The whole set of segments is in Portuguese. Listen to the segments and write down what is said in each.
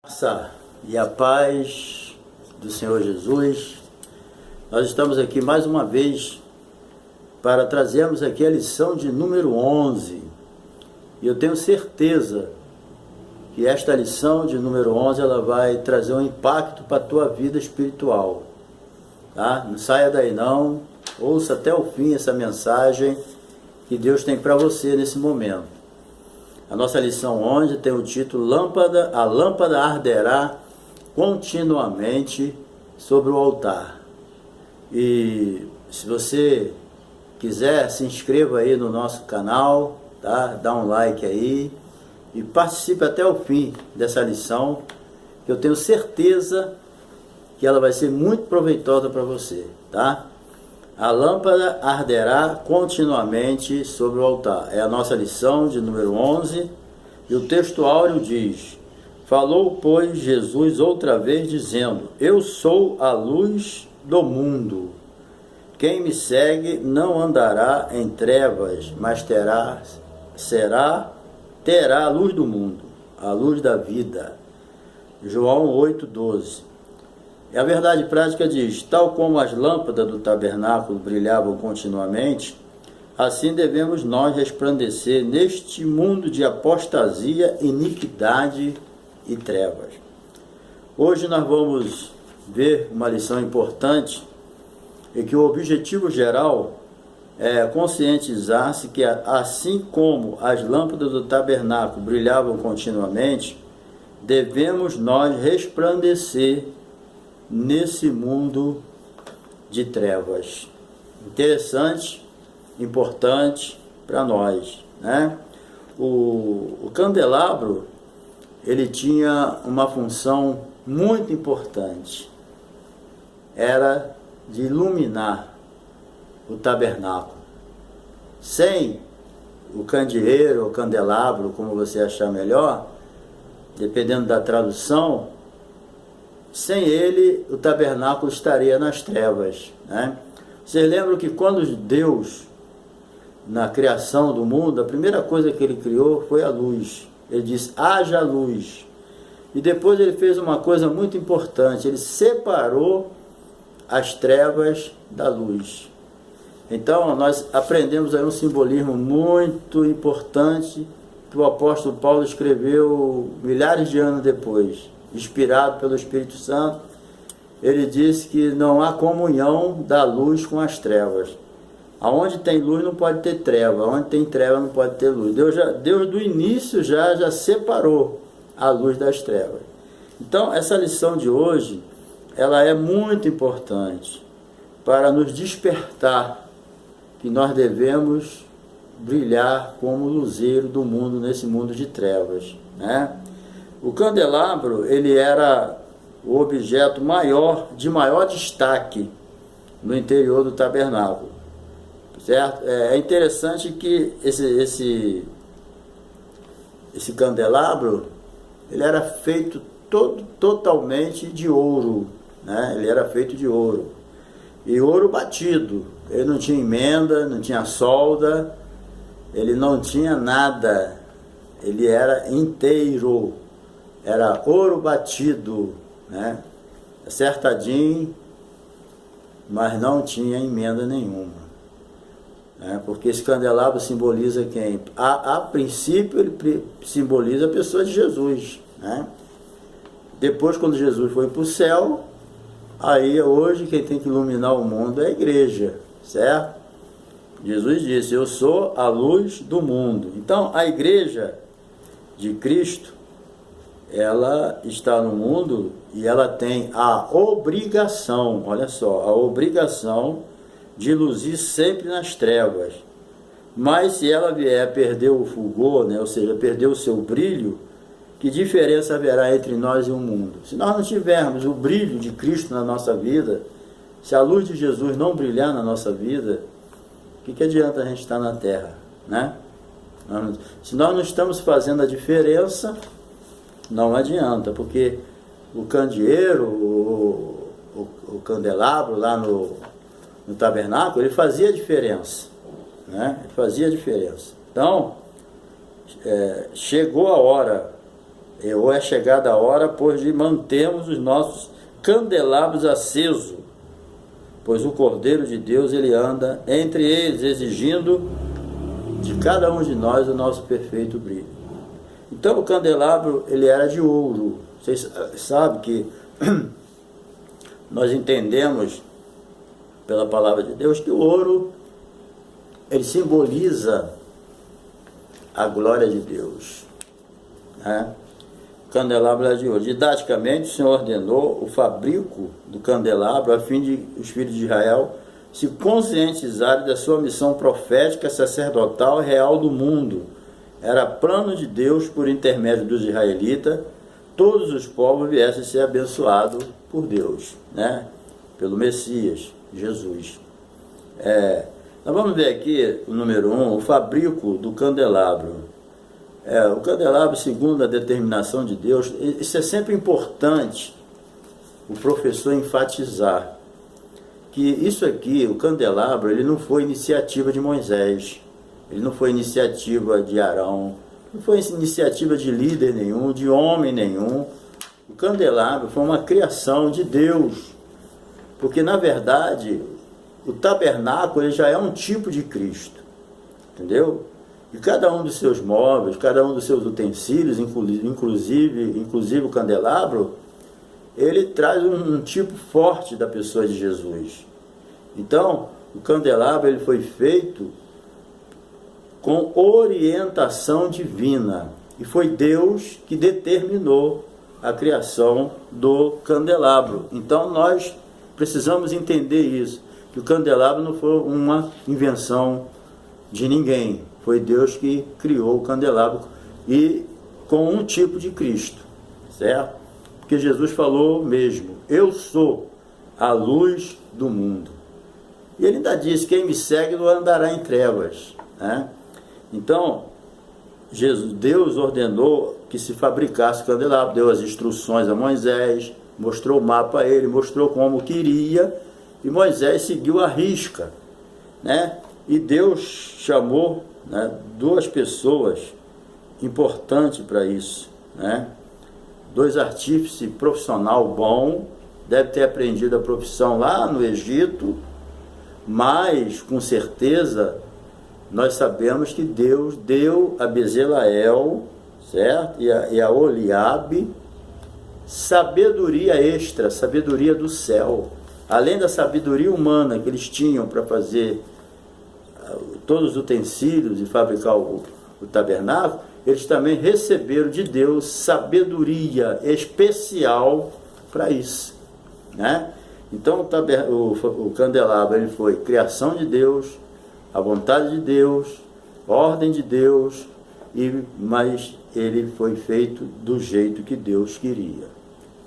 Graça e a paz do Senhor Jesus. Nós estamos aqui mais uma vez para trazermos aqui a lição de número 11. E eu tenho certeza que esta lição de número 11 ela vai trazer um impacto para a tua vida espiritual. Tá? Não saia daí não, ouça até o fim essa mensagem que Deus tem para você nesse momento. A nossa lição 11 tem o título A lâmpada arderá continuamente sobre o altar. E se você quiser, se inscreva aí no nosso canal, tá? Dá um like aí e participe até o fim dessa lição, que eu tenho certeza que ela vai ser muito proveitosa para você, tá? A lâmpada arderá continuamente sobre o altar. É a nossa lição de número 11. E o texto áureo diz: Falou, pois, Jesus outra vez, dizendo: Eu sou a luz do mundo. Quem me segue não andará em trevas, mas terá a luz do mundo, a luz da vida. João 8,12. E a verdade prática diz: tal como as lâmpadas do tabernáculo brilhavam continuamente, assim devemos nós resplandecer neste mundo de apostasia, iniquidade e trevas. Hoje nós vamos ver uma lição importante, e que o objetivo geral é conscientizar-se que assim como as lâmpadas do tabernáculo brilhavam continuamente, devemos nós resplandecer nesse mundo de trevas. Interessante, importante para nós, né? O candelabro, ele tinha uma função muito importante, era de iluminar o tabernáculo. Sem o candeeiro ou candelabro, como você achar melhor, dependendo da tradução, sem ele, o tabernáculo estaria nas trevas, né? Vocês lembram que quando Deus, na criação do mundo, a primeira coisa que ele criou foi a luz. Ele disse: haja luz. E depois ele fez uma coisa muito importante, ele separou as trevas da luz. Então nós aprendemos aí um simbolismo muito importante que o apóstolo Paulo escreveu milhares de anos depois. Inspirado pelo Espírito Santo, ele disse que não há comunhão da luz com as trevas. Aonde tem luz não pode ter treva, onde tem treva não pode ter luz. Deus do início já separou a luz das trevas. Então essa lição de hoje, ela é muito importante para nos despertar que nós devemos brilhar como luzeiro do mundo, nesse mundo de trevas, né? O candelabro, ele era o objeto de maior destaque no interior do tabernáculo, certo? É interessante que esse candelabro, ele era feito totalmente de ouro, né? Ele era feito de ouro, e ouro batido. Ele não tinha emenda, não tinha solda, ele não tinha nada, ele era inteiro. Era ouro batido, né? Acertadinho, mas não tinha emenda nenhuma, né? Porque esse candelabro simboliza quem? A princípio ele simboliza a pessoa de Jesus, né? Depois, quando Jesus foi para o céu, aí hoje quem tem que iluminar o mundo é a igreja, certo? Jesus disse: eu sou a luz do mundo. Então a igreja de Cristo, ela está no mundo e ela tem a obrigação, olha só, a obrigação de luzir sempre nas trevas. Mas se ela vier a perder o fulgor, né, ou seja, perder o seu brilho, que diferença haverá entre nós e o mundo? Se nós não tivermos o brilho de Cristo na nossa vida, se a luz de Jesus não brilhar na nossa vida, o que adianta a gente estar na terra, né? Se nós não estamos fazendo a diferença, não adianta, porque o candeeiro, o candelabro lá no tabernáculo, ele fazia diferença, né? Ele fazia diferença. Então, chegou a hora ou é chegada a hora, pois de mantemos os nossos candelabros acesos, pois o Cordeiro de Deus, ele anda entre eles, exigindo de cada um de nós o nosso perfeito brilho. Então o candelabro, ele era de ouro. Vocês sabem que nós entendemos pela palavra de Deus que o ouro, ele simboliza a glória de Deus, né? O candelabro era de ouro. Didaticamente, o Senhor ordenou o fabrico do candelabro a fim de os filhos de Israel se conscientizarem da sua missão profética, sacerdotal e real do mundo. Era plano de Deus, por intermédio dos israelitas, todos os povos viessem a ser abençoados por Deus, né? Pelo Messias, Jesus. Nós vamos ver aqui o número 1, o fabrico do candelabro. O candelabro, segundo a determinação de Deus, isso é sempre importante o professor enfatizar, que isso aqui, o candelabro, ele não foi iniciativa de Moisés, ele não foi iniciativa de Arão, não foi iniciativa de líder nenhum, de homem nenhum. O candelabro foi uma criação de Deus, porque na verdade o tabernáculo, ele já é um tipo de Cristo, entendeu? E cada um dos seus móveis, cada um dos seus utensílios, inclusive o candelabro, ele traz um tipo forte da pessoa de Jesus. Então, o candelabro, ele foi feito com orientação divina, e foi Deus que determinou a criação do candelabro. Então nós precisamos entender isso, que o candelabro não foi uma invenção de ninguém, foi Deus que criou o candelabro, e com um tipo de Cristo, certo? Porque Jesus falou mesmo, eu sou a luz do mundo. E ele ainda disse, quem me segue não andará em trevas, né? Então, Deus ordenou que se fabricasse o candelabro, deu as instruções a Moisés, mostrou o mapa a ele, mostrou como queria, e Moisés seguiu a risca, né? E Deus chamou, né, duas pessoas importantes para isso, né? Dois artífices profissional bom, deve ter aprendido a profissão lá no Egito, mas com certeza nós sabemos que Deus deu a Bezaleel, certo? E a Oliabe sabedoria extra, sabedoria do céu, além da sabedoria humana que eles tinham para fazer todos os utensílios e fabricar o tabernáculo. Eles também receberam de Deus sabedoria especial para isso, né? Então o candelabro, ele foi criação de Deus, a vontade de Deus, ordem de Deus, mas ele foi feito do jeito que Deus queria.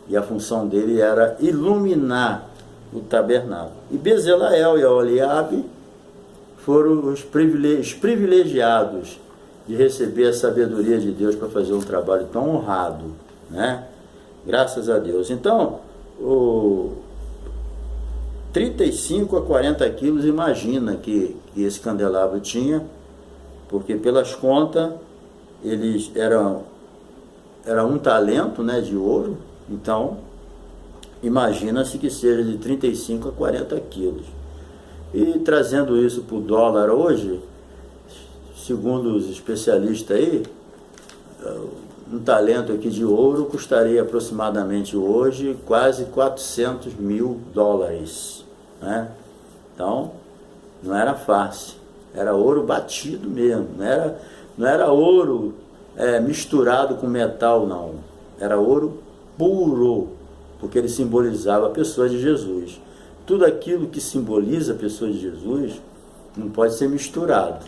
E a função dele era iluminar o tabernáculo. E Bezaleel e Oliabe foram os privilegiados de receber a sabedoria de Deus para fazer um trabalho tão honrado, né? Graças a Deus. Então, 35 a 40 quilos, imagina que esse candelabro tinha, porque pelas contas, eles era um talento, né, de ouro. Então, imagina-se que seja de 35 a 40 quilos. E trazendo isso para o dólar hoje, segundo os especialistas aí, um talento aqui de ouro custaria aproximadamente hoje quase 400 mil dólares, né? Então, não era fácil, era ouro batido mesmo, não era ouro misturado com metal, não, era ouro puro, porque ele simbolizava a pessoa de Jesus. Tudo aquilo que simboliza a pessoa de Jesus não pode ser misturado,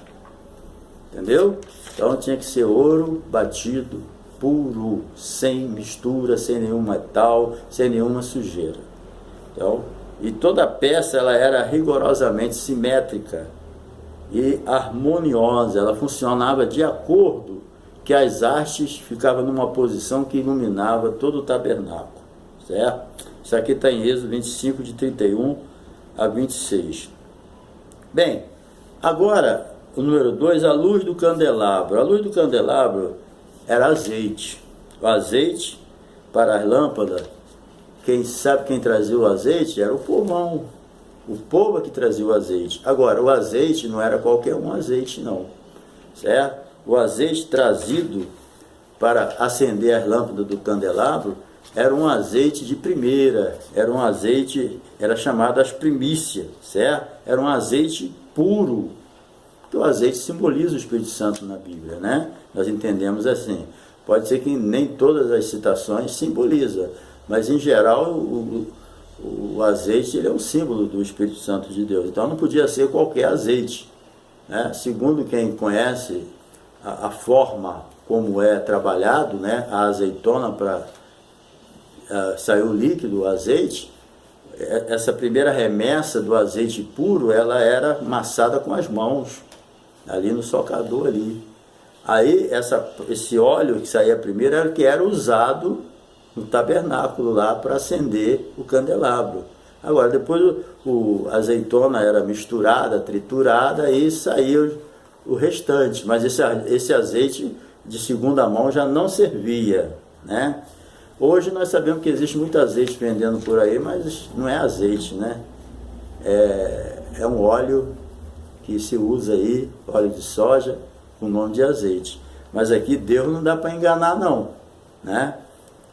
entendeu? Então tinha que ser ouro batido, puro, sem mistura, sem nenhum metal, sem nenhuma sujeira. Então, e toda a peça ela era rigorosamente simétrica e harmoniosa, ela funcionava de acordo que as hastes ficavam numa posição que iluminava todo o tabernáculo, certo? Isso aqui está em Êxodo 25, de 31 a 26. Bem, agora o número 2, a luz do candelabro. A luz do candelabro era azeite, O azeite para as lâmpadas, quem trazia o azeite era o povão. O povo que trazia o azeite. Agora, o azeite não era qualquer um azeite, não. Certo? O azeite trazido para acender as lâmpadas do candelabro era um azeite de primeira, era um azeite, era chamado as primícias, certo? Era um azeite puro. Porque o azeite simboliza o Espírito Santo na Bíblia, né? Nós entendemos assim. Pode ser que nem todas as citações simboliza, mas em geral o azeite ele é um símbolo do Espírito Santo de Deus. Então não podia ser qualquer azeite, né? Segundo quem conhece a forma como é trabalhado, né, a azeitona para sair o líquido, o azeite, essa primeira remessa do azeite puro, ela era amassada com as mãos, ali no socador ali. Aí esse óleo que saía primeiro era o que era usado no tabernáculo lá para acender o candelabro. Agora, depois a azeitona era misturada, triturada, e saía o restante. Mas esse azeite de segunda mão já não servia, né? Hoje nós sabemos que existe muito azeite vendendo por aí, mas não é azeite, né? É um óleo que se usa aí, óleo de soja, com o nome de azeite. Mas aqui Deus não dá para enganar não, né?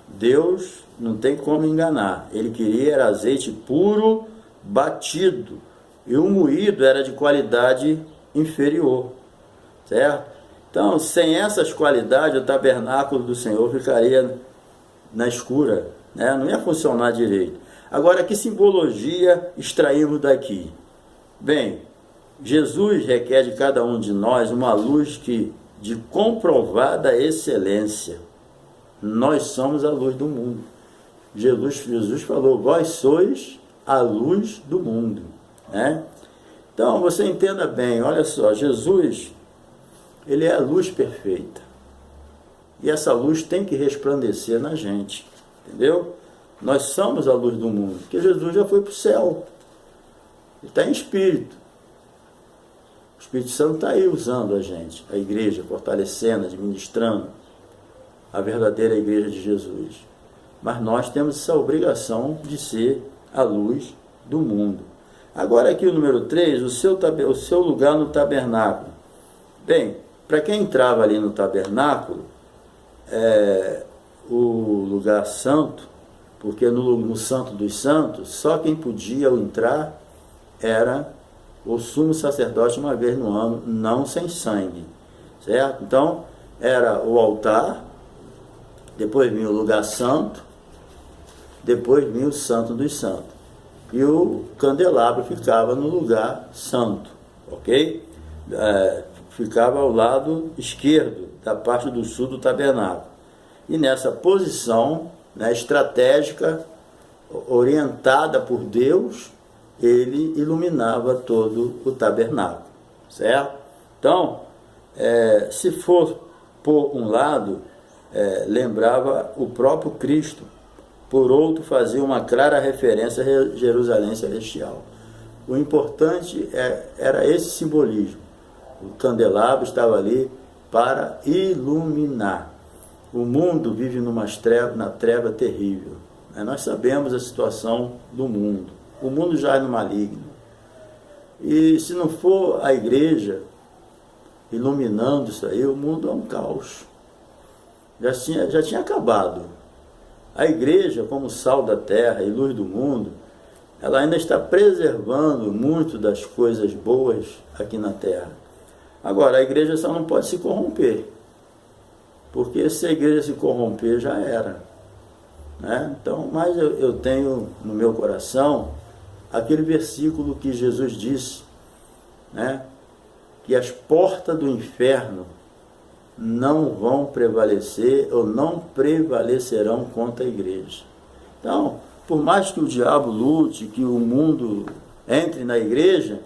Deus não tem como enganar. Ele queria era azeite puro, batido, e o moído era de qualidade inferior, certo? Então, sem essas qualidades, o tabernáculo do Senhor ficaria na escura, né? Não ia funcionar direito. Agora, que simbologia extraímos daqui? Bem, Jesus requer de cada um de nós uma luz de comprovada excelência. Nós somos a luz do mundo. Jesus falou, vós sois a luz do mundo, né? Então, você entenda bem, olha só, Jesus, ele é a luz perfeita. E essa luz tem que resplandecer na gente, entendeu? Nós somos a luz do mundo, porque Jesus já foi para o céu. Ele está em espírito. O Espírito Santo está aí usando a gente, a igreja, fortalecendo, administrando a verdadeira igreja de Jesus. Mas nós temos essa obrigação de ser a luz do mundo. Agora aqui o número 3, o seu lugar no tabernáculo. Bem, para quem entrava ali no tabernáculo, o lugar santo, porque no Santo dos Santos, só quem podia entrar era o sumo sacerdote uma vez no ano, não sem sangue, certo? Então, era o altar, depois vinha o lugar santo, depois vinha o Santo dos Santos. E o candelabro ficava no lugar santo, ok? Ficava ao lado esquerdo, da parte do sul do tabernáculo. E nessa posição, né, estratégica, orientada por Deus, ele iluminava todo o tabernáculo, certo? Então, se for por um lado, lembrava o próprio Cristo, por outro fazia uma clara referência a Jerusalém celestial. O importante era esse simbolismo. O candelabro estava ali para iluminar. O mundo vive na treva terrível. Nós sabemos a situação do mundo. O mundo já é no maligno. E se não for a igreja iluminando isso aí, o mundo é um caos. Já tinha acabado. A igreja, como sal da terra e luz do mundo, ela ainda está preservando muito das coisas boas aqui na terra. Agora, a igreja só não pode se corromper. Porque se a igreja se corromper, já era, né? Então, mas eu tenho no meu coração aquele versículo que Jesus disse, né? Que as portas do inferno não vão prevalecer ou não prevalecerão contra a igreja. Então, por mais que o diabo lute, que o mundo entre na igreja,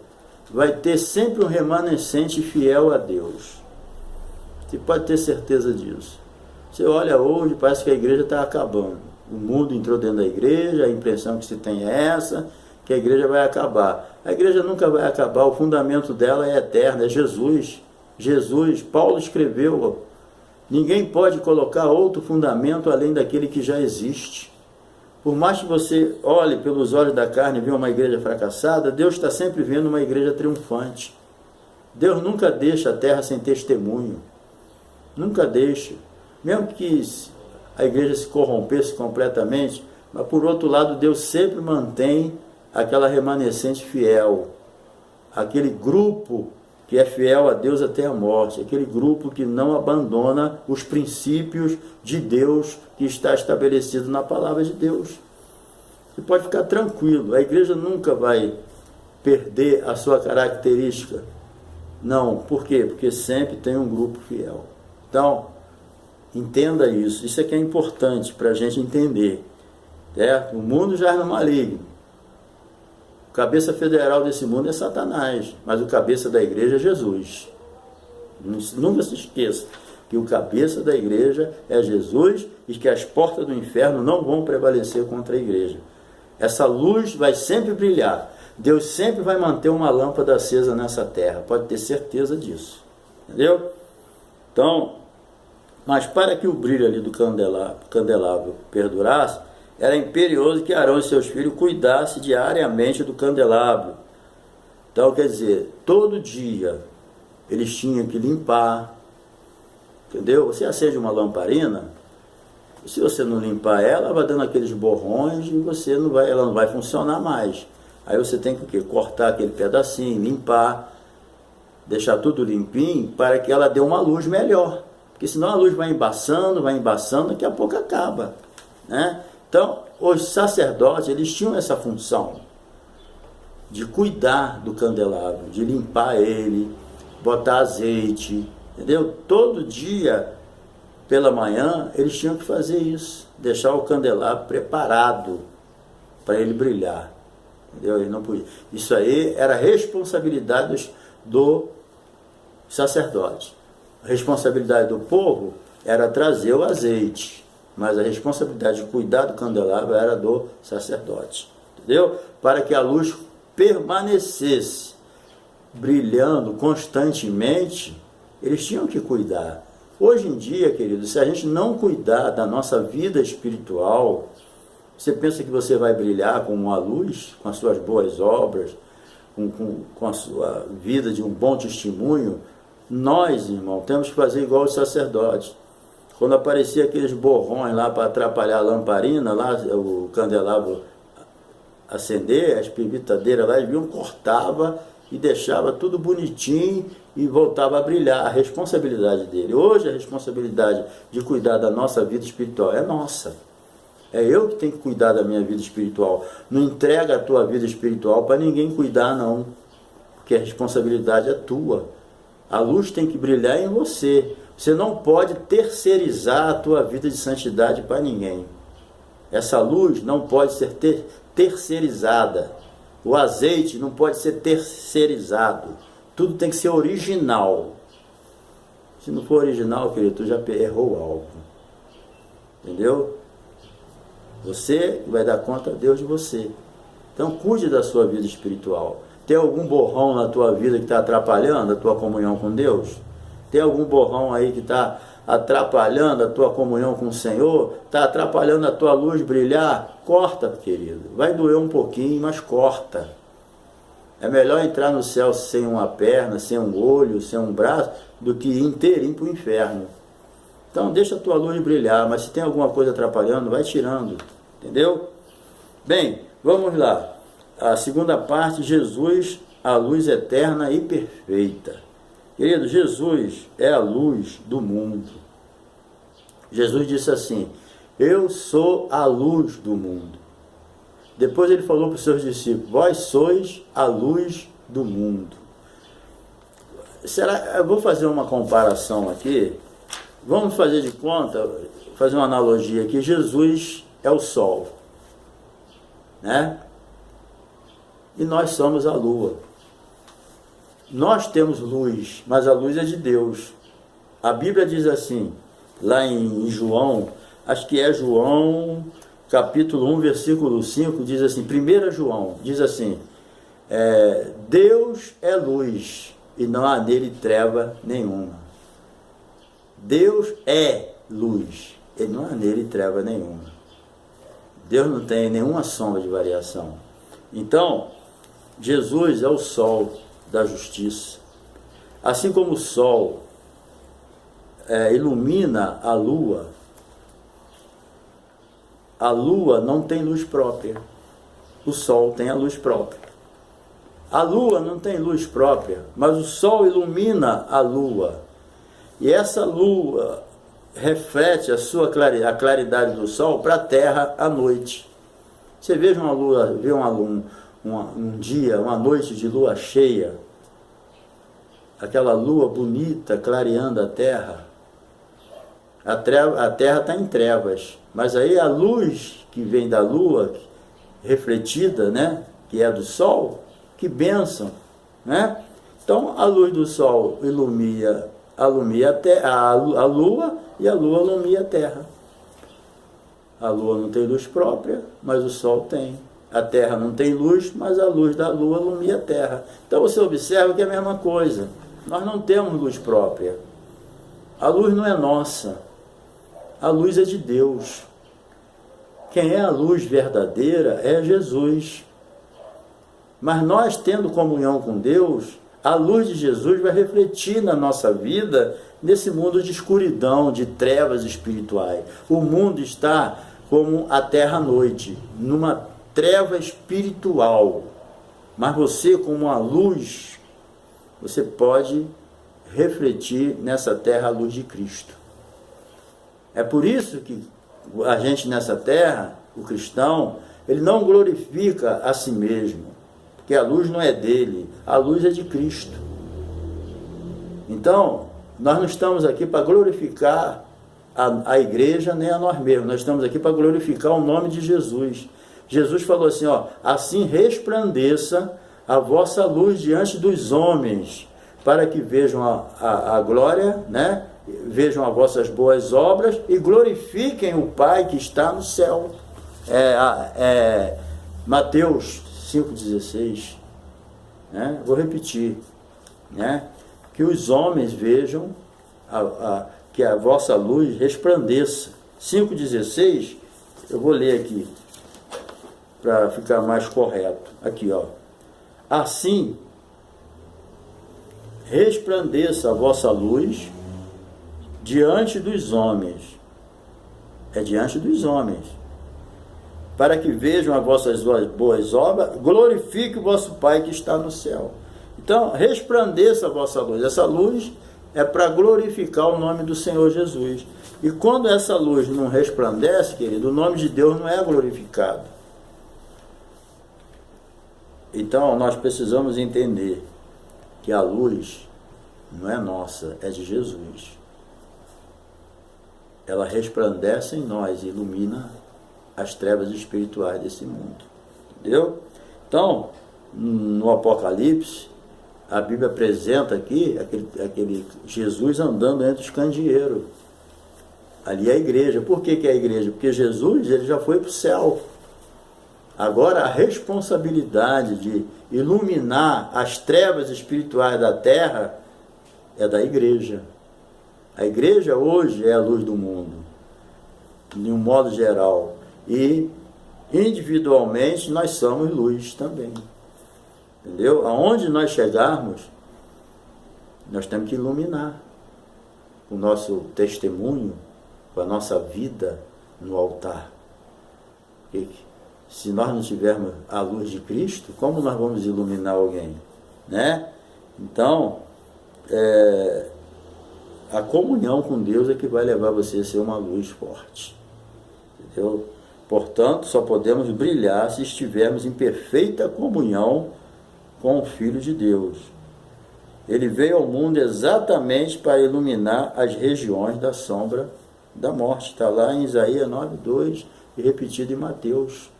vai ter sempre um remanescente fiel a Deus. Você pode ter certeza disso. Você olha hoje, parece que a igreja está acabando. O mundo entrou dentro da igreja, a impressão que se tem é essa, que a igreja vai acabar. A igreja nunca vai acabar, o fundamento dela é eterno, é Jesus. Jesus, Paulo escreveu Ninguém pode colocar outro fundamento além daquele que já existe. Por mais que você olhe pelos olhos da carne e veja uma igreja fracassada, Deus está sempre vendo uma igreja triunfante. Deus nunca deixa a terra sem testemunho. Nunca deixa. Mesmo que a igreja se corrompesse completamente, mas por outro lado, Deus sempre mantém aquela remanescente fiel. Aquele grupo que é fiel a Deus até a morte, aquele grupo que não abandona os princípios de Deus que está estabelecido na palavra de Deus. Você pode ficar tranquilo, a igreja nunca vai perder a sua característica. Não, por quê? Porque sempre tem um grupo fiel. Então, entenda isso, isso é que é importante para a gente entender. Certo? O mundo já é no maligno. O cabeça federal desse mundo é Satanás, mas o cabeça da igreja é Jesus. Nunca se esqueça que o cabeça da igreja é Jesus e que as portas do inferno não vão prevalecer contra a igreja. Essa luz vai sempre brilhar. Deus sempre vai manter uma lâmpada acesa nessa terra, pode ter certeza disso. Entendeu? Então, mas para que o brilho ali do candelabro perdurasse, era imperioso que Arão e seus filhos cuidassem diariamente do candelabro. Então, quer dizer, todo dia eles tinham que limpar. Entendeu? Você acende uma lamparina, se você não limpar ela, vai dando aqueles borrões e ela não vai funcionar mais. Aí você tem que o quê? Cortar aquele pedacinho, limpar, deixar tudo limpinho para que ela dê uma luz melhor. Porque senão a luz vai embaçando, daqui a pouco acaba, né? Então, os sacerdotes, eles tinham essa função de cuidar do candelabro, de limpar ele, botar azeite, entendeu? Todo dia, pela manhã, eles tinham que fazer isso, deixar o candelabro preparado para ele brilhar, entendeu? Ele não podia. Isso aí era responsabilidade do sacerdote. A responsabilidade do povo era trazer o azeite, mas a responsabilidade de cuidar do candelabro era do sacerdote, entendeu? Para que a luz permanecesse brilhando constantemente, eles tinham que cuidar. Hoje em dia, querido, se a gente não cuidar da nossa vida espiritual, você pensa que você vai brilhar com uma luz, com as suas boas obras, com a sua vida de um bom testemunho? Nós, irmão, temos que fazer igual os sacerdotes. Quando aparecia aqueles borrões lá para atrapalhar a lamparina, lá o candelabro acender, as pivitadeiras lá, eles vinham, cortava e deixava tudo bonitinho e voltava a brilhar. A responsabilidade dele. Hoje a responsabilidade de cuidar da nossa vida espiritual é nossa. É eu que tenho que cuidar da minha vida espiritual. Não entrega a tua vida espiritual para ninguém cuidar, não. Porque a responsabilidade é tua. A luz tem que brilhar em você. Você não pode terceirizar a tua vida de santidade para ninguém. Essa luz não pode ser terceirizada. O azeite não pode ser terceirizado. Tudo tem que ser original. Se não for original, querido, tu já errou o alvo. Entendeu? Você vai dar conta a Deus de você. Então cuide da sua vida espiritual. Tem algum borrão na tua vida que está atrapalhando a tua comunhão com Deus? Tem algum borrão aí que está atrapalhando a tua comunhão com o Senhor? Está atrapalhando a tua luz brilhar? Corta, querido. Vai doer um pouquinho, mas corta. É melhor entrar no céu sem uma perna, sem um olho, sem um braço, do que ir inteirinho para o inferno. Então deixa a tua luz brilhar, mas se tem alguma coisa atrapalhando, vai tirando. Entendeu? Bem, vamos lá. A segunda parte, Jesus, a luz eterna e perfeita. Querido, Jesus é a luz do mundo. Jesus disse assim: eu sou a luz do mundo. Depois ele falou para os seus discípulos: vós sois a luz do mundo. Eu vou fazer uma comparação aqui. Vamos fazer de conta, fazer uma analogia aqui. Jesus é o sol, né? E nós somos a lua. Nós temos luz, mas a luz é de Deus. A Bíblia diz assim, lá em João, acho que é João, capítulo 1, versículo 5, diz assim, 1 João, diz assim, Deus é luz, e não há nele treva nenhuma. Deus é luz. Ele não há nele treva nenhuma. Deus não tem nenhuma sombra de variação. Então, Jesus é o sol da justiça. Assim como o sol ilumina a lua não tem luz própria. O sol tem a luz própria. A lua não tem luz própria, mas o sol ilumina a lua. E essa lua reflete a claridade do sol para a terra à noite. Você veja uma lua, um dia, uma noite de lua cheia, aquela lua bonita clareando a terra. A terra está em trevas, mas aí a luz que vem da lua, refletida, né, que é do sol, que bênção, né? Então a luz do sol ilumina a lua, e a lua ilumina a terra. A lua não tem luz própria, mas o sol tem. A terra não tem luz, mas a luz da lua ilumina a terra. Então você observa que é a mesma coisa. Nós não temos luz própria. A luz não é nossa. A luz é de Deus. Quem é a luz verdadeira é Jesus. Mas nós, tendo comunhão com Deus, a luz de Jesus vai refletir na nossa vida, nesse mundo de escuridão, de trevas espirituais. O mundo está como a terra à noite, numa treva espiritual. Mas você, como a luz, você pode refletir nessa terra a luz de Cristo. É por isso que a gente nessa terra, o cristão, ele não glorifica a si mesmo, porque a luz não é dele, a luz é de Cristo. Então, nós não estamos aqui para glorificar a igreja nem a nós mesmos, nós estamos aqui para glorificar o nome de Jesus. Jesus falou assim, assim resplandeça a vossa luz diante dos homens, para que vejam a glória, né? Vejam as vossas boas obras e glorifiquem o Pai que está no céu. Mateus 5,16, né? Vou repetir, né? Que os homens vejam, que a vossa luz resplandeça. 5,16, eu vou ler aqui, para ficar mais correto. Aqui, assim, resplandeça a vossa luz diante dos homens. É diante dos homens. Para que vejam as vossas boas obras, glorifique o vosso Pai que está no céu. Então, resplandeça a vossa luz. Essa luz é para glorificar o nome do Senhor Jesus. E quando essa luz não resplandece, querido, o nome de Deus não é glorificado. Então, nós precisamos entender que a luz não é nossa, é de Jesus. Ela resplandece em nós e ilumina as trevas espirituais desse mundo. Entendeu? Então, no Apocalipse, a Bíblia apresenta aqui aquele Jesus andando entre os candeeiros. Ali é a igreja. Por que é a igreja? Porque Jesus, ele já foi para o céu. Agora a responsabilidade de iluminar as trevas espirituais da terra é da igreja. A igreja hoje é a luz do mundo, de um modo geral. E individualmente nós somos luz também. Entendeu? Aonde nós chegarmos, nós temos que iluminar o nosso testemunho, com a nossa vida no altar. Porque se nós não tivermos a luz de Cristo, como nós vamos iluminar alguém? Né? Então, a comunhão com Deus é que vai levar você a ser uma luz forte. Entendeu? Portanto, só podemos brilhar se estivermos em perfeita comunhão com o Filho de Deus. Ele veio ao mundo exatamente para iluminar as regiões da sombra da morte. Está lá em Isaías 9,2 e repetido em Mateus.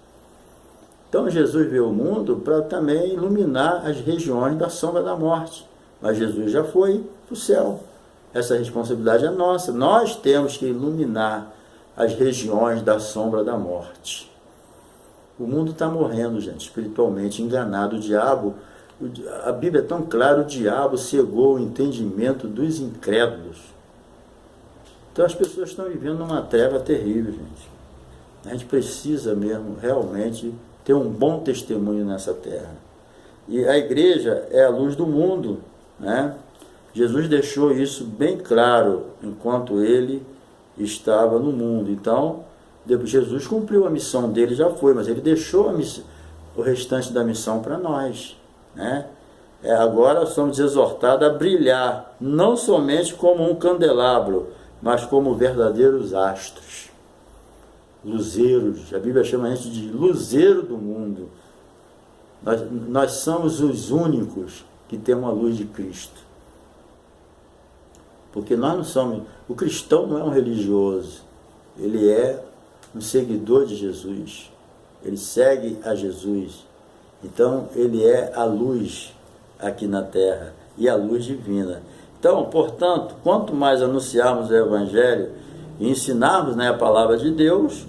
Então Jesus veio ao mundo para também iluminar as regiões da sombra da morte. Mas Jesus já foi para o céu. Essa responsabilidade é nossa. Nós temos que iluminar as regiões da sombra da morte. O mundo está morrendo, gente, espiritualmente enganado. O diabo, a Bíblia é tão clara, o diabo cegou o entendimento dos incrédulos. Então as pessoas estão vivendo numa treva terrível, gente. A gente precisa mesmo, realmente, ter um bom testemunho nessa terra. E a igreja é a luz do mundo, né? Jesus deixou isso bem claro enquanto ele estava no mundo. Então, Jesus cumpriu a missão dele, já foi, mas ele deixou o restante da missão para nós, né? Agora somos exortados a brilhar, não somente como um candelabro, mas como verdadeiros astros, luzeiros. A Bíblia chama a gente de luzeiro do mundo. Nós somos os únicos que temos a luz de Cristo. Porque nós não somos... O cristão não é um religioso, ele é um seguidor de Jesus. Ele segue a Jesus. Então, ele é a luz aqui na terra e a luz divina. Então, portanto, quanto mais anunciarmos o Evangelho e ensinarmos, né, a palavra de Deus,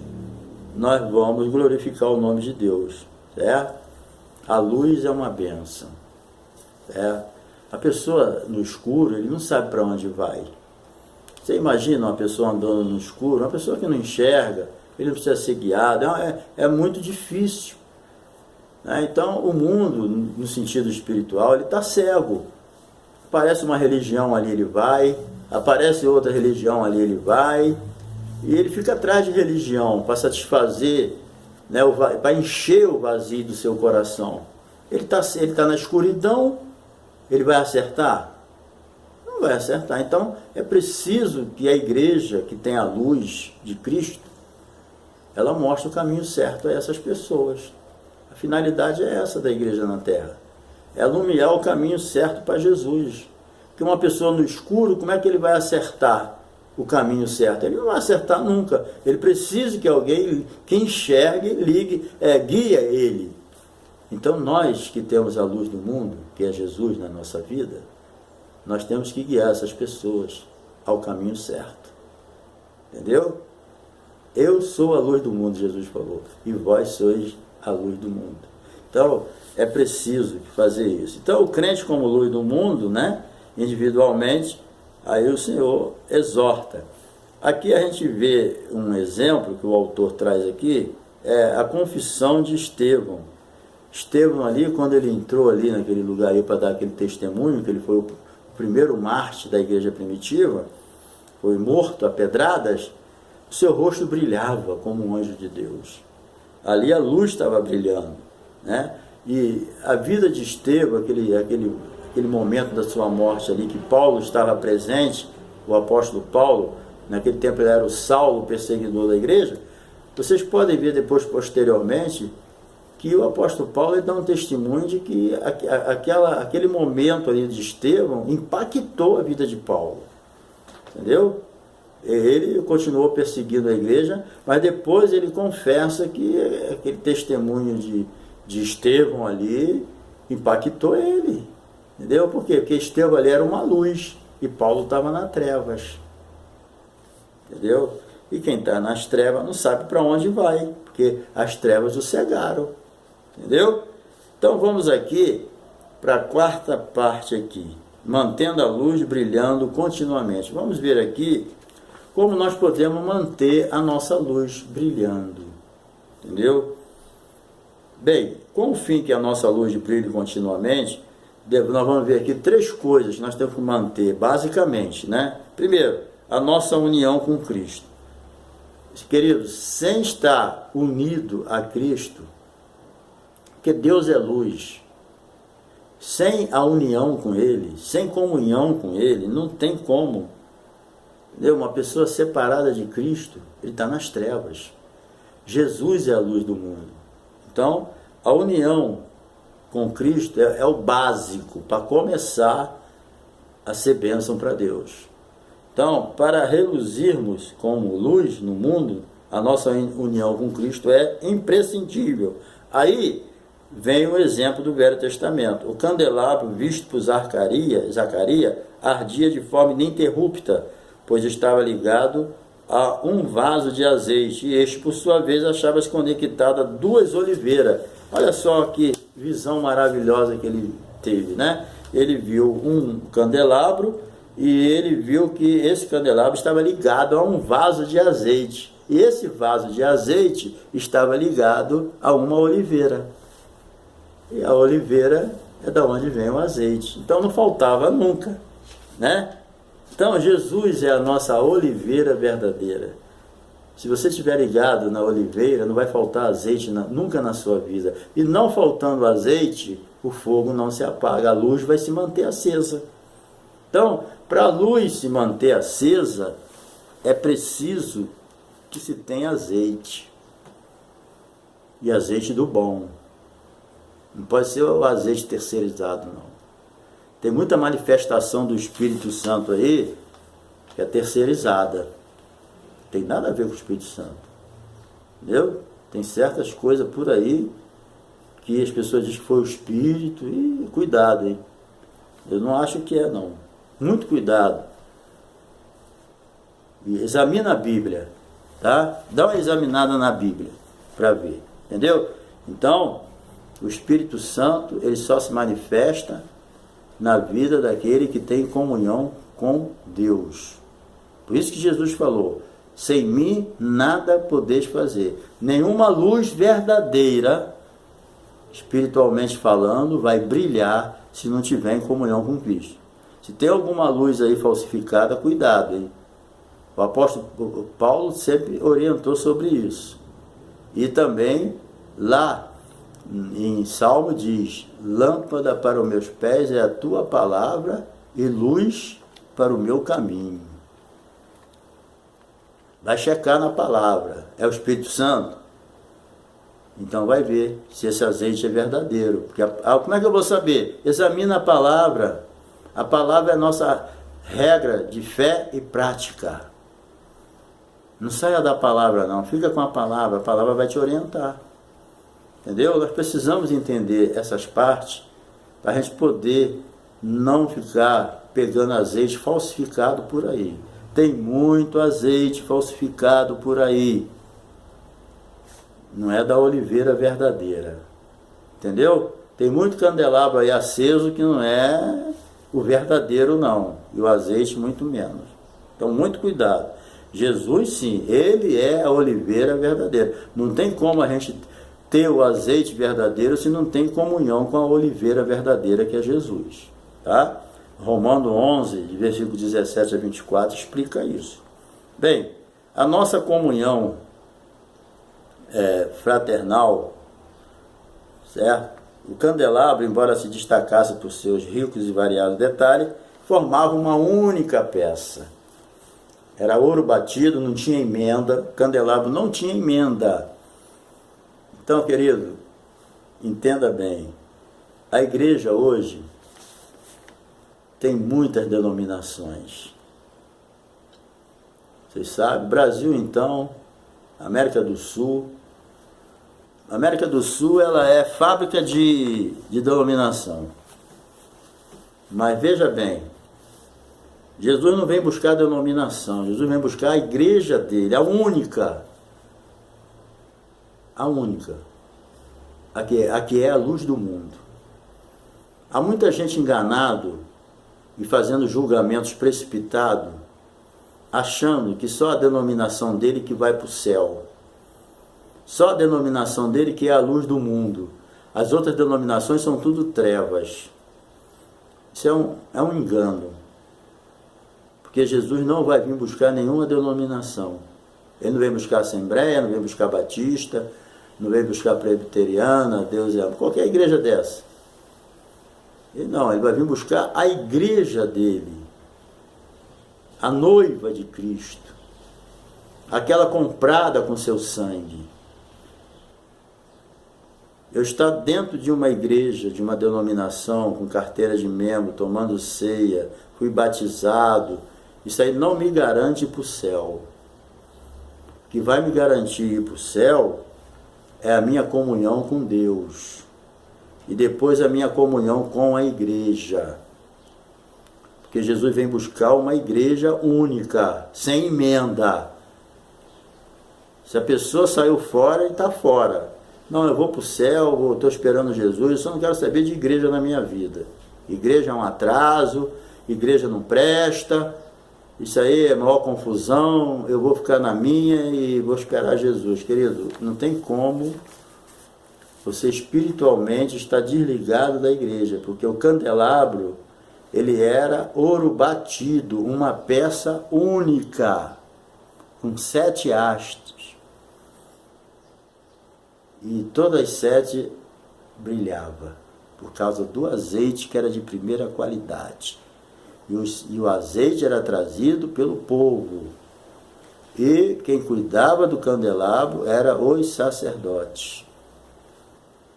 nós vamos glorificar o nome de Deus, certo? A luz é uma bênção, certo? A pessoa no escuro, ele não sabe para onde vai. Você imagina uma pessoa andando no escuro, uma pessoa que não enxerga, ele não precisa ser guiado, é muito difícil, né? Então, o mundo, no sentido espiritual, ele está cego. Aparece uma religião, ali ele vai, aparece outra religião, ali ele vai, e ele fica atrás de religião para satisfazer, né, para encher o vazio do seu coração. Ele tá na escuridão, ele vai acertar? Não vai acertar. Então, é preciso que a igreja, que tem a luz de Cristo, ela mostre o caminho certo a essas pessoas. A finalidade é essa da igreja na terra. É alumiar o caminho certo para Jesus. Porque uma pessoa no escuro, como é que ele vai acertar o caminho certo? Ele não vai acertar nunca. Ele precisa que alguém que enxergue, guie ele. Então nós que temos a luz do mundo, que é Jesus na nossa vida, nós temos que guiar essas pessoas ao caminho certo. Entendeu? Eu sou a luz do mundo, Jesus falou, e vós sois a luz do mundo. Então, é preciso fazer isso. Então, o crente como luz do mundo, né, individualmente, aí o Senhor exorta. Aqui a gente vê um exemplo que o autor traz aqui, é a confissão de Estevão. Estevão ali, quando ele entrou ali naquele lugar aí para dar aquele testemunho, que ele foi o primeiro mártir da igreja primitiva, foi morto a pedradas, o seu rosto brilhava como um anjo de Deus. Ali a luz estava brilhando, né? E a vida de Estevão, aquele momento da sua morte ali, que Paulo estava presente, o apóstolo Paulo, naquele tempo ele era o Saulo, perseguidor da igreja. Vocês podem ver depois, posteriormente, que o apóstolo Paulo ele dá um testemunho de que aquele momento ali de Estevão impactou a vida de Paulo, entendeu? Ele continuou perseguindo a igreja, mas depois ele confessa que aquele testemunho de Estevão ali impactou ele, entendeu? Por quê? Porque Estevão ali era uma luz e Paulo estava nas trevas, entendeu? E quem está nas trevas não sabe para onde vai, porque as trevas o cegaram, entendeu? Então vamos aqui para a quarta parte aqui, mantendo a luz brilhando continuamente. Vamos ver aqui como nós podemos manter a nossa luz brilhando, entendeu? Bem, com o fim que a nossa luz brilhe continuamente, nós vamos ver aqui 3 coisas que nós temos que manter, basicamente, né? Primeiro, a nossa união com Cristo. Queridos, sem estar unido a Cristo, porque Deus é luz, sem a união com Ele, sem comunhão com Ele, não tem como. Entendeu? Uma pessoa separada de Cristo, ele está nas trevas. Jesus é a luz do mundo. Então, a união com Cristo é o básico para começar a ser bênção para Deus. Então, para reluzirmos como luz no mundo, a nossa união com Cristo é imprescindível. Aí vem o exemplo do Velho Testamento. O candelabro visto por Zacarias ardia de forma ininterrupta, pois estava ligado a um vaso de azeite, e este, por sua vez, achava-se conectado a 2 oliveiras. Olha só que visão maravilhosa que ele teve, né? Ele viu um candelabro e ele viu que esse candelabro estava ligado a um vaso de azeite. E esse vaso de azeite estava ligado a uma oliveira. E a oliveira é da onde vem o azeite. Então não faltava nunca, né? Então Jesus é a nossa oliveira verdadeira. Se você estiver ligado na oliveira, não vai faltar azeite nunca na sua vida. E não faltando azeite, o fogo não se apaga, a luz vai se manter acesa. Então, para a luz se manter acesa, é preciso que se tenha azeite. E azeite do bom. Não pode ser o azeite terceirizado, não. Tem muita manifestação do Espírito Santo aí que é terceirizada. Não tem nada a ver com o Espírito Santo. Entendeu? Tem certas coisas por aí que as pessoas dizem que foi o Espírito. E cuidado, hein? Eu não acho que é, não. Muito cuidado. E examina a Bíblia, tá? Dá uma examinada na Bíblia para ver. Entendeu? Então, o Espírito Santo, ele só se manifesta na vida daquele que tem comunhão com Deus. Por isso que Jesus falou: sem mim nada podeis fazer. Nenhuma luz verdadeira, espiritualmente falando, vai brilhar se não tiver em comunhão com Cristo. Se tem alguma luz aí falsificada, cuidado, hein? O apóstolo Paulo sempre orientou sobre isso. E também lá em Salmo diz: lâmpada para os meus pés é a tua palavra e luz para o meu caminho. Vai checar na palavra. É o Espírito Santo? Então vai ver se esse azeite é verdadeiro. Porque como é que eu vou saber? Examina a palavra. A palavra é a nossa regra de fé e prática. Não saia da palavra, não. Fica com a palavra vai te orientar. Entendeu? Nós precisamos entender essas partes para a gente poder não ficar pegando azeite falsificado por aí. Tem muito azeite falsificado por aí. Não é da oliveira verdadeira. Entendeu? Tem muito candelabro aí aceso que não é o verdadeiro, não. E o azeite muito menos. Então, muito cuidado. Jesus, sim, ele é a oliveira verdadeira. Não tem como a gente ter o azeite verdadeiro se não tem comunhão com a oliveira verdadeira, que é Jesus. Tá? Romanos 11, de versículo 17 a 24, explica isso. Bem, a nossa comunhão fraternal, certo? O candelabro, embora se destacasse por seus ricos e variados detalhes, formava uma única peça. Era ouro batido, não tinha emenda, o candelabro não tinha emenda. Então, querido, entenda bem, a igreja hoje tem muitas denominações. Vocês sabem, Brasil então, América do Sul. A América do Sul, ela é fábrica de denominação. Mas veja bem, Jesus não vem buscar a denominação, Jesus vem buscar a igreja dele, a única. A única. A que é a luz do mundo. Há muita gente enganado e fazendo julgamentos precipitados, achando que só a denominação dele que vai para o céu. Só a denominação dele que é a luz do mundo. As outras denominações são tudo trevas. Isso é um engano. Porque Jesus não vai vir buscar nenhuma denominação. Ele não vem buscar Assembleia, não vem buscar Batista, não vem buscar Presbiteriana, Deus é qualquer igreja dessa. Ele vai vir buscar a igreja dele, a noiva de Cristo, aquela comprada com seu sangue. Eu estar dentro de uma igreja, de uma denominação, com carteira de membro, tomando ceia, fui batizado, isso aí não me garante ir para o céu. O que vai me garantir ir para o céu é a minha comunhão com Deus. E depois a minha comunhão com a igreja. Porque Jesus vem buscar uma igreja única, sem emenda. Se a pessoa saiu fora, ele está fora. Não, eu vou para o céu, estou esperando Jesus, eu só não quero saber de igreja na minha vida. Igreja é um atraso, igreja não presta, isso aí é maior confusão, eu vou ficar na minha e vou esperar Jesus. Querido, não tem como você espiritualmente estar desligado da igreja, porque o candelabro, ele era ouro batido, uma peça única, com 7 hastes. E todas as 7 brilhavam, por causa do azeite que era de primeira qualidade. E o azeite era trazido pelo povo. E quem cuidava do candelabro era os sacerdotes.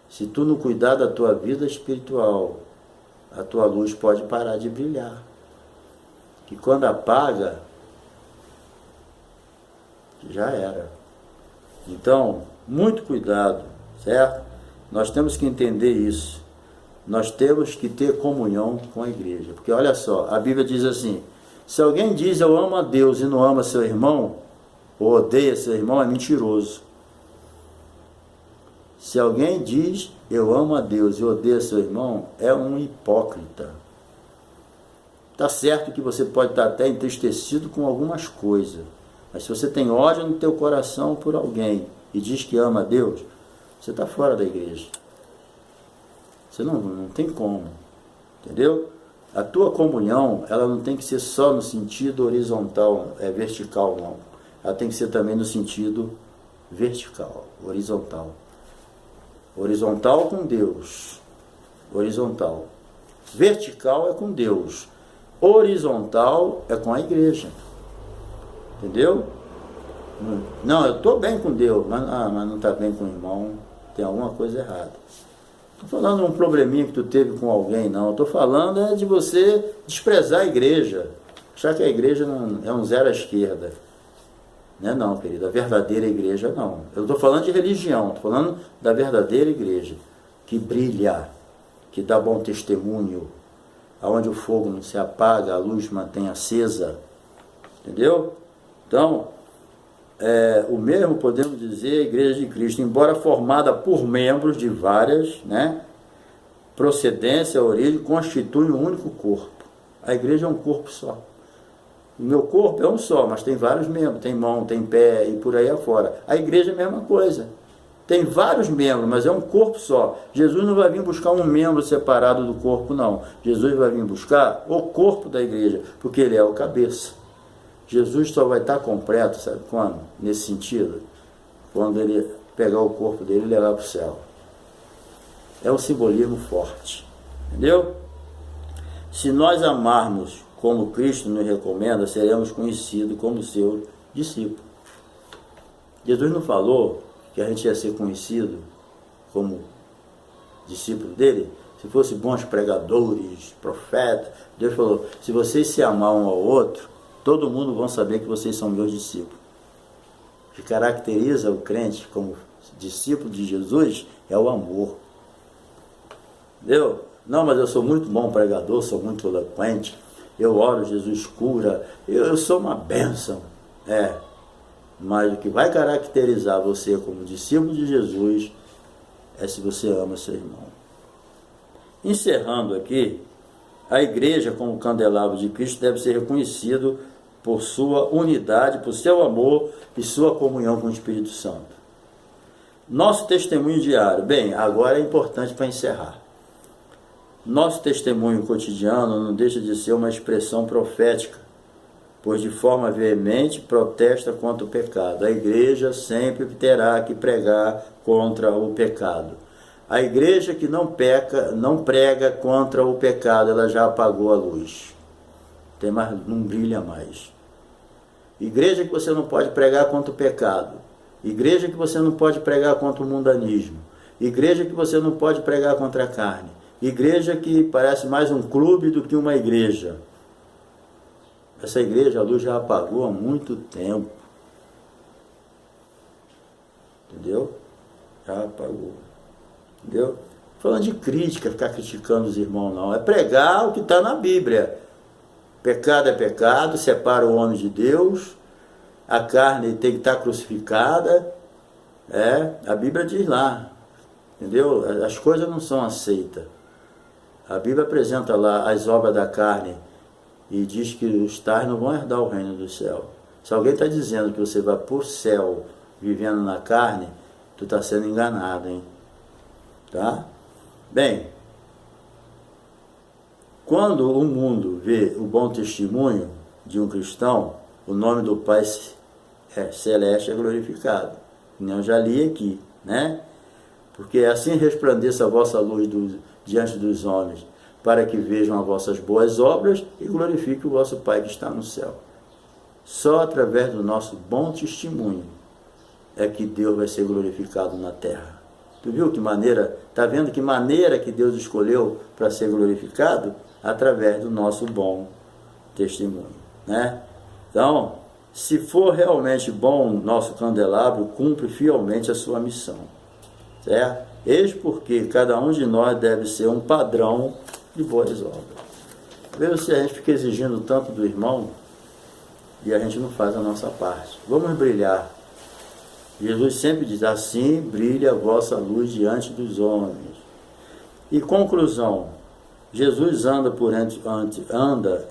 Se tu não cuidar da tua vida espiritual, a tua luz pode parar de brilhar. E quando apaga, já era. Então, muito cuidado, certo? Nós temos que entender isso. Nós temos que ter comunhão com a igreja. Porque olha só, a Bíblia diz assim, se alguém diz eu amo a Deus e não ama seu irmão, ou odeia seu irmão, é mentiroso. Se alguém diz eu amo a Deus e odeia seu irmão, é um hipócrita. Está certo que você pode estar até entristecido com algumas coisas, mas se você tem ódio no teu coração por alguém e diz que ama a Deus, você está fora da igreja. Você não tem como, entendeu? A tua comunhão, ela não tem que ser só no sentido horizontal, vertical não. Ela tem que ser também no sentido vertical, horizontal. Horizontal com Deus, horizontal. Vertical é com Deus, horizontal é com a igreja. Entendeu? Não, eu estou bem com Deus, mas não está bem com o irmão, tem alguma coisa errada. Não estou falando de um probleminha que tu teve com alguém, não. Estou falando de você desprezar a igreja, achar que a igreja é um zero à esquerda. Não é não, querida, a verdadeira igreja não. Eu estou falando de religião, estou falando da verdadeira igreja, que brilha, que dá bom testemunho, aonde o fogo não se apaga, a luz mantém acesa, entendeu? Então, o mesmo podemos dizer a Igreja de Cristo, embora formada por membros de várias, procedência, origem, constitui um único corpo. A igreja é um corpo só. O meu corpo é um só, mas tem vários membros, tem mão, tem pé e por aí afora. A igreja é a mesma coisa. Tem vários membros, mas é um corpo só. Jesus não vai vir buscar um membro separado do corpo, não. Jesus vai vir buscar o corpo da igreja, porque ele é o cabeça. Jesus só vai estar completo, sabe quando? Nesse sentido, quando ele pegar o corpo dele e levar para o céu. É um simbolismo forte, entendeu? Se nós amarmos como Cristo nos recomenda, seremos conhecidos como seu discípulo. Jesus não falou que a gente ia ser conhecido como discípulo dele? Se fosse bons pregadores, profetas, Deus falou, se vocês se amar um ao outro, todo mundo vai saber que vocês são meus discípulos. O que caracteriza o crente como discípulo de Jesus é o amor. Entendeu? Não, mas eu sou muito bom pregador, sou muito eloquente, eu oro, Jesus cura, eu sou uma bênção. Mas o que vai caracterizar você como discípulo de Jesus é se você ama seu irmão. Encerrando aqui, a igreja como candelabro de Cristo deve ser reconhecido por sua unidade, por seu amor e sua comunhão com o Espírito Santo. Nosso testemunho diário. Bem, agora é importante para encerrar. Nosso testemunho cotidiano não deixa de ser uma expressão profética, pois de forma veemente protesta contra o pecado. A igreja sempre terá que pregar contra o pecado. A igreja que não peca, não prega contra o pecado, ela já apagou a luz. Não brilha mais. Igreja que você não pode pregar contra o pecado. Igreja que você não pode pregar contra o mundanismo. Igreja que você não pode pregar contra a carne. Igreja que parece mais um clube do que uma igreja. Essa igreja, a luz já apagou há muito tempo. Entendeu? Já apagou. Entendeu? Falando de crítica, ficar criticando os irmãos, não. É pregar o que está na Bíblia. Pecado é pecado, separa o homem de Deus. A carne tem que estar crucificada. A Bíblia diz lá. Entendeu? As coisas não são aceitas. A Bíblia apresenta lá as obras da carne e diz que os tais não vão herdar o reino do céu. Se alguém está dizendo que você vai por céu vivendo na carne, tu está sendo enganado, hein? Tá? Bem, quando o mundo vê o bom testemunho de um cristão, o nome do Pai Celeste é glorificado. Eu já li aqui, né? Porque assim resplandeça a vossa luz diante dos homens, para que vejam as vossas boas obras e glorifiquem o vosso Pai que está no céu. Só através do nosso bom testemunho é que Deus vai ser glorificado na terra. Tu viu que maneira, tá vendo que maneira que Deus escolheu para ser glorificado? Através do nosso bom testemunho, né? Então, se for realmente bom, nosso candelabro cumpre fielmente a sua missão, certo? Eis porque cada um de nós deve ser um padrão de boas obras. Veja se a gente fica exigindo tanto do irmão e a gente não faz a nossa parte. Vamos brilhar. Jesus sempre diz assim: brilha a vossa luz diante dos homens. E conclusão, Jesus anda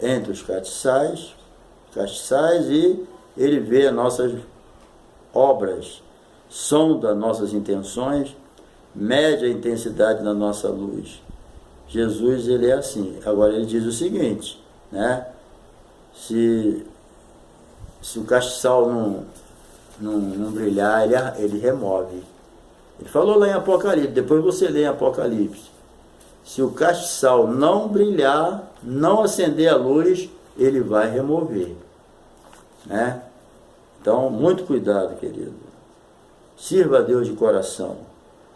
entre os castiçais e ele vê as nossas obras, sonda nossas intenções, mede a intensidade da nossa luz. Jesus, ele é assim. Agora ele diz o seguinte, né? Se o castiçal não brilhar, ele remove. Ele falou lá em Apocalipse, depois você lê em Apocalipse. Se o castiçal não brilhar, não acender a luz, ele vai remover, né? Então, muito cuidado, querido. Sirva a Deus de coração.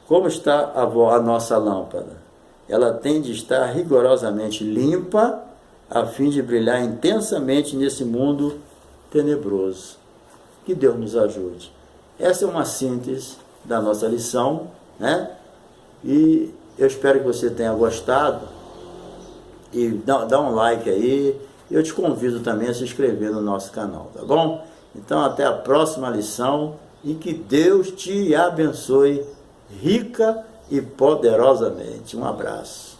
Como está a nossa lâmpada? Ela tem de estar rigorosamente limpa, a fim de brilhar intensamente nesse mundo tenebroso. Que Deus nos ajude. Essa é uma síntese da nossa lição, né? E eu espero que você tenha gostado. E dá um like aí. Eu te convido também a se inscrever no nosso canal, tá bom? Então, até a próxima lição e que Deus te abençoe rica e poderosamente. Um abraço.